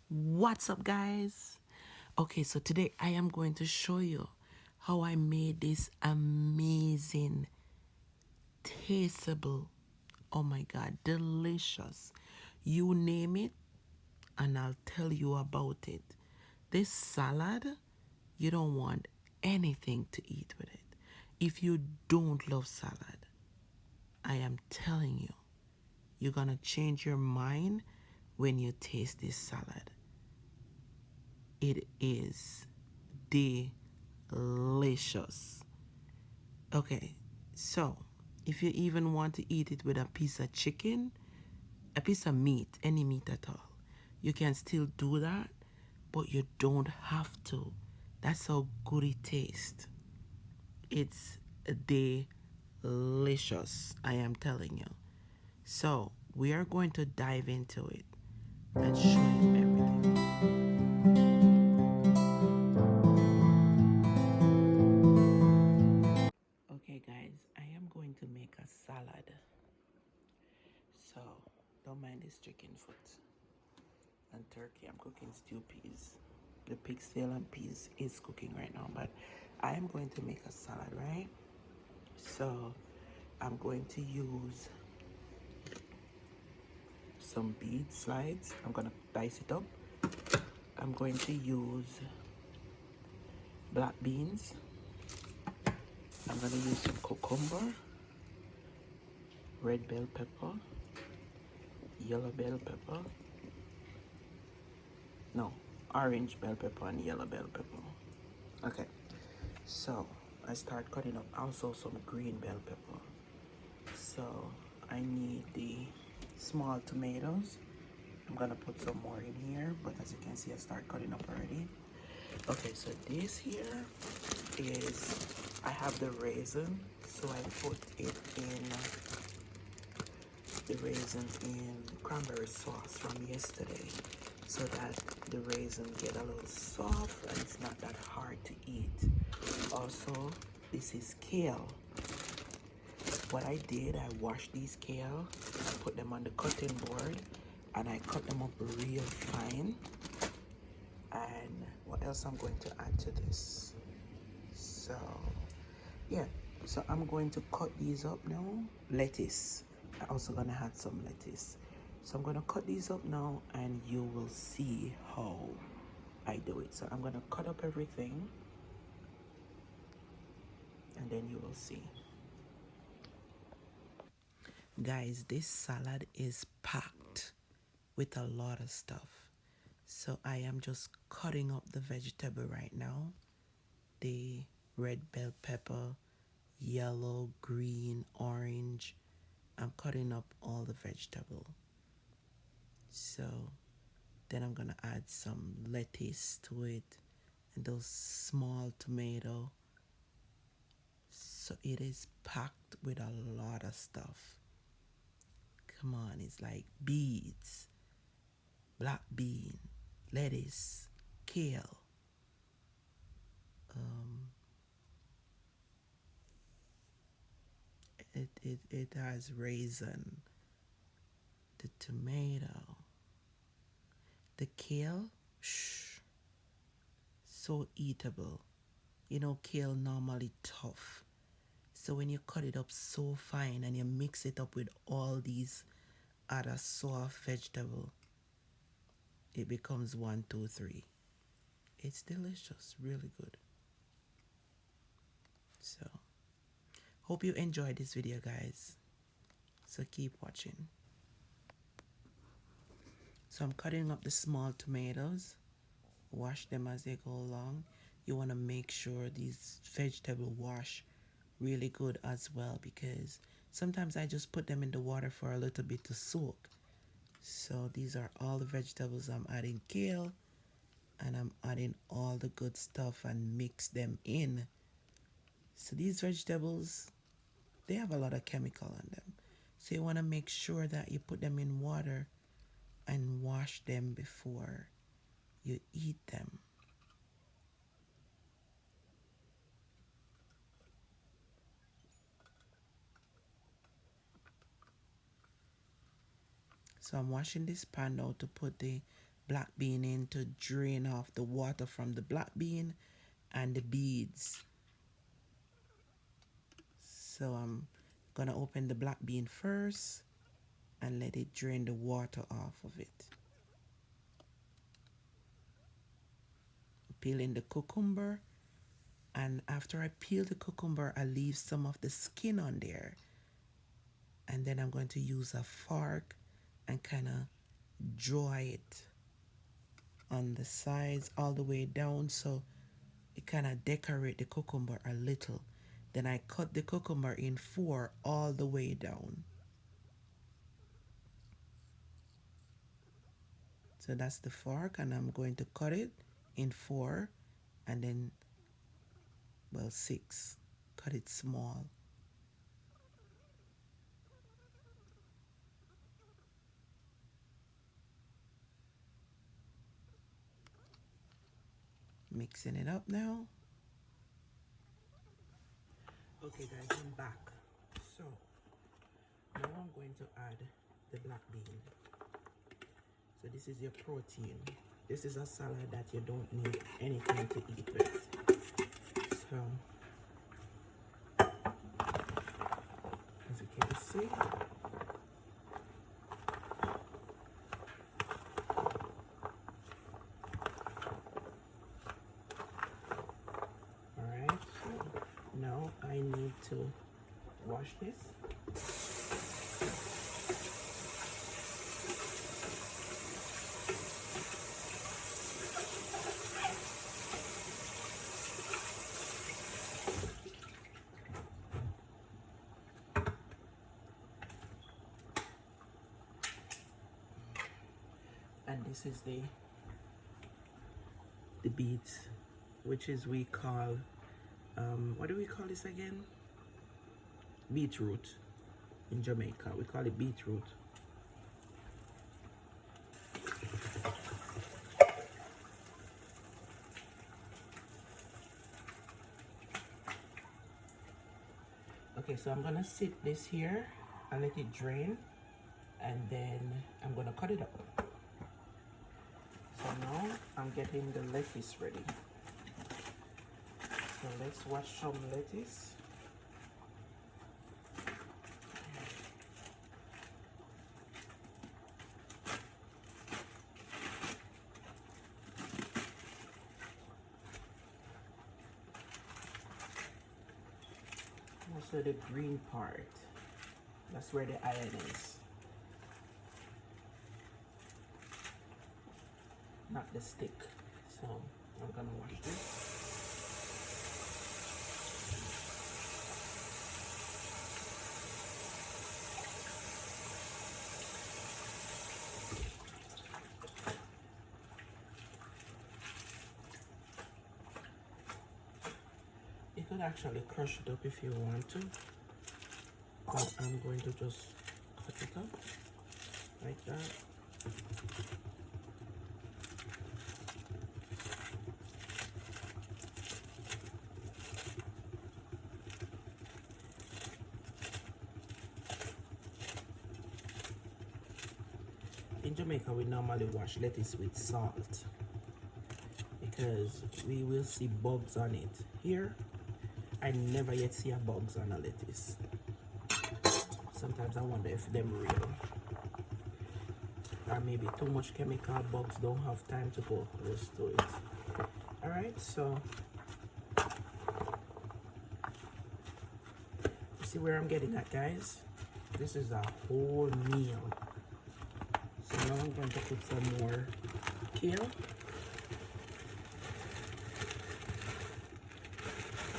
What's up, guys? Okay, so today I am going to show you how I made this amazing, tasteable, oh my god, delicious, you name it, and I'll tell you about it. This salad, you don't want anything to eat with it. If you don't love salad, I am telling you, you're gonna change your mind when you taste this salad. It is delicious. Okay, so if you even want to eat it with a piece of chicken, a piece of meat, any meat at all, you can still do that, but you don't have to. That's how good it tastes. It's delicious, I am telling you. So we are going to dive into it and show you everything. Okay, guys, I am going to make a salad. So, don't mind this chicken foot and turkey. I'm cooking stew peas. The pig's tail and peas is cooking right now, but I am going to make a salad, right? So, I'm going to use some beet slides. I'm gonna dice it up. I'm going to use black beans. I'm gonna use some cucumber, red bell pepper, yellow bell pepper, no, orange bell pepper and yellow bell pepper. Okay, so I start cutting up also some green bell pepper. So I need the small tomatoes. I'm gonna put some more in here, but as you can see, I start cutting up already. Okay, so this here is, I have the raisin, so I put it in the raisins in cranberry sauce from yesterday so that the raisin get a little soft and it's not that hard to eat. Also, this is kale. What I did, I washed these kale, I put them on the cutting board, and I cut them up real fine. And what else I'm going to add to this? So, yeah, so I'm going to cut these up now. Lettuce. I'm also gonna add some lettuce. So I'm gonna cut these up now, and you will see how I do it. So I'm gonna cut up everything, and then you will see. Guys, this salad is packed with a lot of stuff. So I am just cutting up the vegetable right now. The red bell pepper, yellow, green, orange. I'm cutting up all the vegetable. So then I'm gonna add some lettuce to it and those small tomato. So it is packed with a lot of stuff. Come on, it's like beets, black bean, lettuce, kale. Um, it has raisin, the tomato, the kale. Shh, so eatable. You know, kale normally tough. So when you cut it up so fine and you mix it up with all these other soft vegetable, it becomes 1, 2, 3. It's delicious, really good. So hope you enjoyed this video, guys. So keep watching. So I'm cutting up the small tomatoes. Wash them as they go along. You want to make sure these vegetable wash really good as well, because sometimes I just put them in the water for a little bit to soak. So these are all the vegetables. I'm adding kale and I'm adding all the good stuff and mix them in. So these vegetables, they have a lot of chemical on them. So you want to make sure that you put them in water and wash them before you eat them. So I'm washing this pan now to put the black bean in to drain off the water from the black bean and the beads. So I'm gonna open the black bean first and let it drain the water off of it. Peel in the cucumber, and after I peel the cucumber, I leave some of the skin on there, and then I'm going to use a fork and kind of draw it on the sides all the way down, so it kind of decorate the cucumber a little. Then I cut the cucumber in 4 all the way down. So that's the fork, and I'm going to cut it in 4 and then, well, 6. Cut it small. Mixing it up now. Okay guys, I'm back. So now I'm going to add the black bean. So this is your protein. This is a salad that you don't need anything to eat with. So as you can see, alright, so now I need to wash this. And this is the beets, which is we call what do we call this again? Beetroot. In Jamaica we call it beetroot. Okay, so I'm gonna sit this here and let it drain, and then I'm gonna cut it up. So now I'm getting the lettuce ready. So let's wash some lettuce. Also the green part, that's where the iron is, not the stick. So I'm gonna wash this. You could actually crush it up if you want to, but I'm going to just cut it up like that. In Jamaica, we normally wash lettuce with salt because we will see bugs on it. Here, I never yet see a bugs on a lettuce. Sometimes I wonder if them real, or maybe too much chemical. Bugs don't have time to go close to it. All right, so you see where I'm getting at, guys? This is a whole meal. So now I'm going to put some more kale.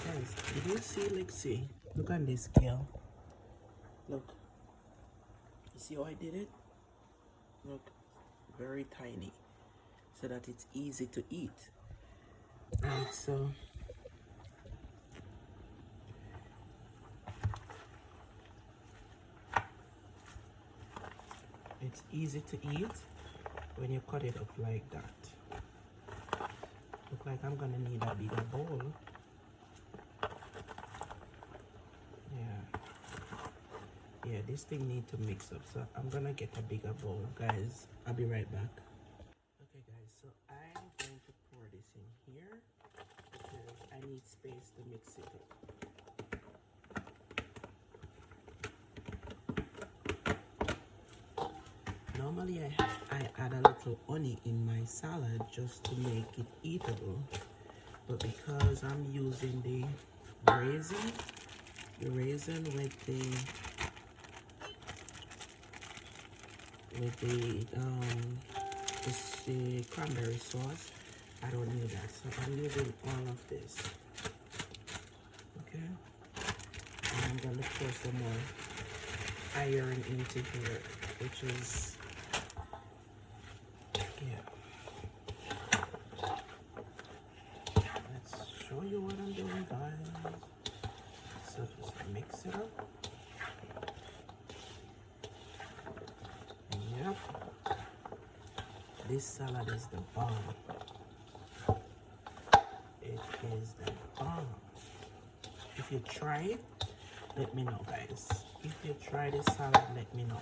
Guys, did you see? Let's see. Look on this kale. Look. You see how I did it? Look, very tiny, so that it's easy to eat. And so it's easy to eat when you cut it up like that. Look like I'm gonna need a bigger bowl. Yeah, this thing need to mix up, so I'm gonna get a bigger bowl. Guys, I'll be right back. Okay So I'm going to pour this in here because I need space to mix it up. Normally I add a little honey in my salad just to make it eatable, but because I'm using the raisin with the cranberry sauce, I don't need that. So I'm using all of this. Okay, and I'm gonna pour some more iron into here, which is, yeah. Let's show you what I'm doing, guys. So just mix it up. Yep. This salad is the bomb. It is the bomb. If you try it, let me know, guys. If you try this salad, let me know.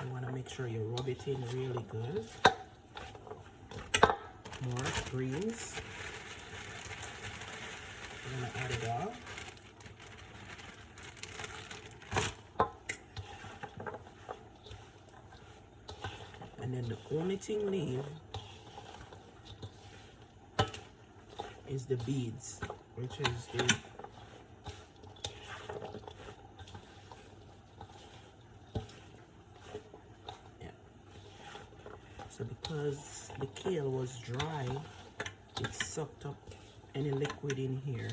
You want to make sure you rub it in really good. More greens. I'm going to add it all. And then the only thing leave is the beads, which is the so because the kale was dry, it sucked up any liquid in here.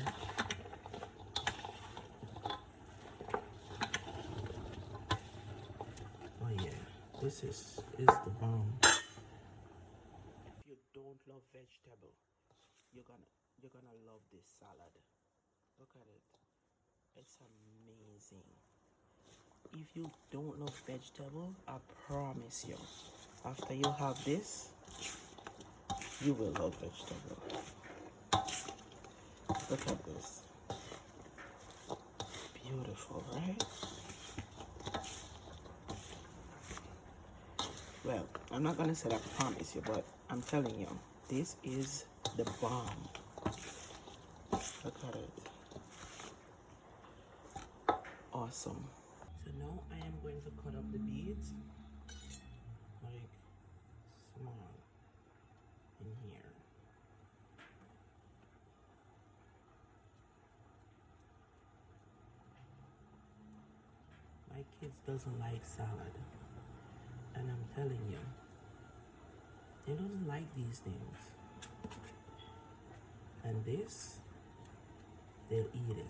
Oh yeah, this is the bomb. If you don't love vegetable, you're gonna love this salad. Look at it. It's amazing. If you don't love vegetable, I promise you, after you have this, you will love vegetable. Look at this. Beautiful, right? Well, I'm not gonna say I promise you, but I'm telling you, this is the bomb. Look at it. Awesome. So now I am going to cut up the beads like small in here. My kids doesn't like salad, and I'm telling you, they don't like these things. And this, they'll eat it.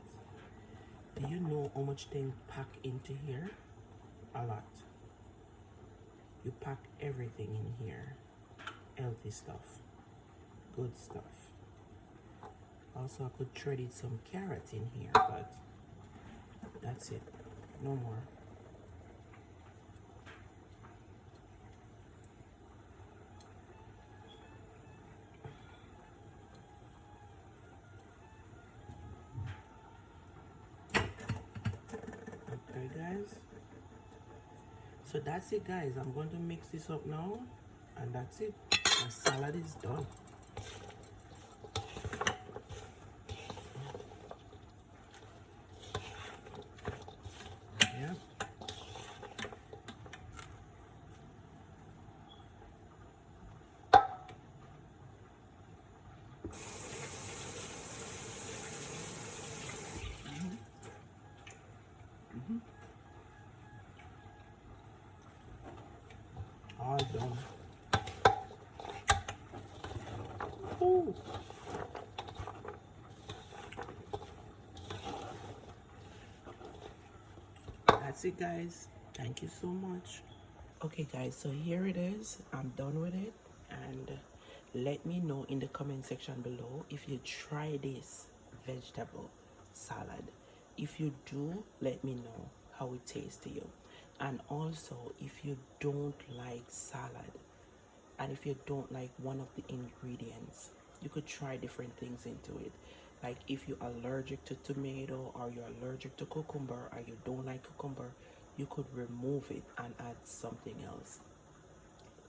Do you know how much things pack into here? A lot. You pack everything in here. Healthy stuff. Good stuff. Also, I could thread in some carrot in here, but that's it. No more. Okay, guys. So that's it, guys. I'm going to mix this up now, and that's it. My salad is done. Yeah. All done. Ooh. That's it, guys. Thank you so much. Okay, guys, so here it is. I'm done with it, and let me know in the comment section below if you try this vegetable salad. If you do, let me know how it tastes to you. And also, if you don't like salad, and if you don't like one of the ingredients, You could try different things into it. Like if you're allergic to tomato or you're allergic to cucumber or you don't like cucumber, you could remove it and add something else,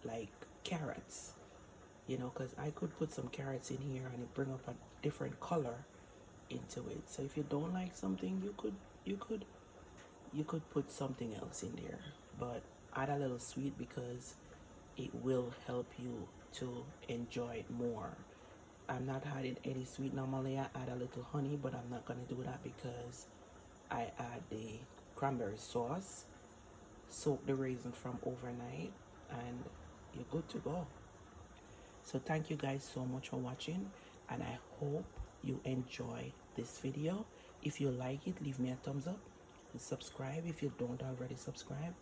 like carrots. You know, because I could put some carrots in here and it bring up a different color into it. So if you don't like something, you could put something else in there, but add a little sweet because it will help you to enjoy it more. I'm not adding any sweet. Normally I add a little honey, but I'm not gonna do that because I add the cranberry sauce, soak the raisin from overnight, and you're good to go. So thank you guys so much for watching, and I hope you enjoy this video. If you like it, leave me a thumbs up and subscribe if you don't already subscribe.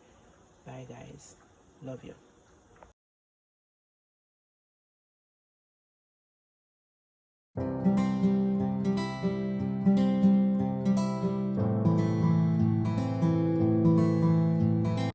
Bye guys, love you.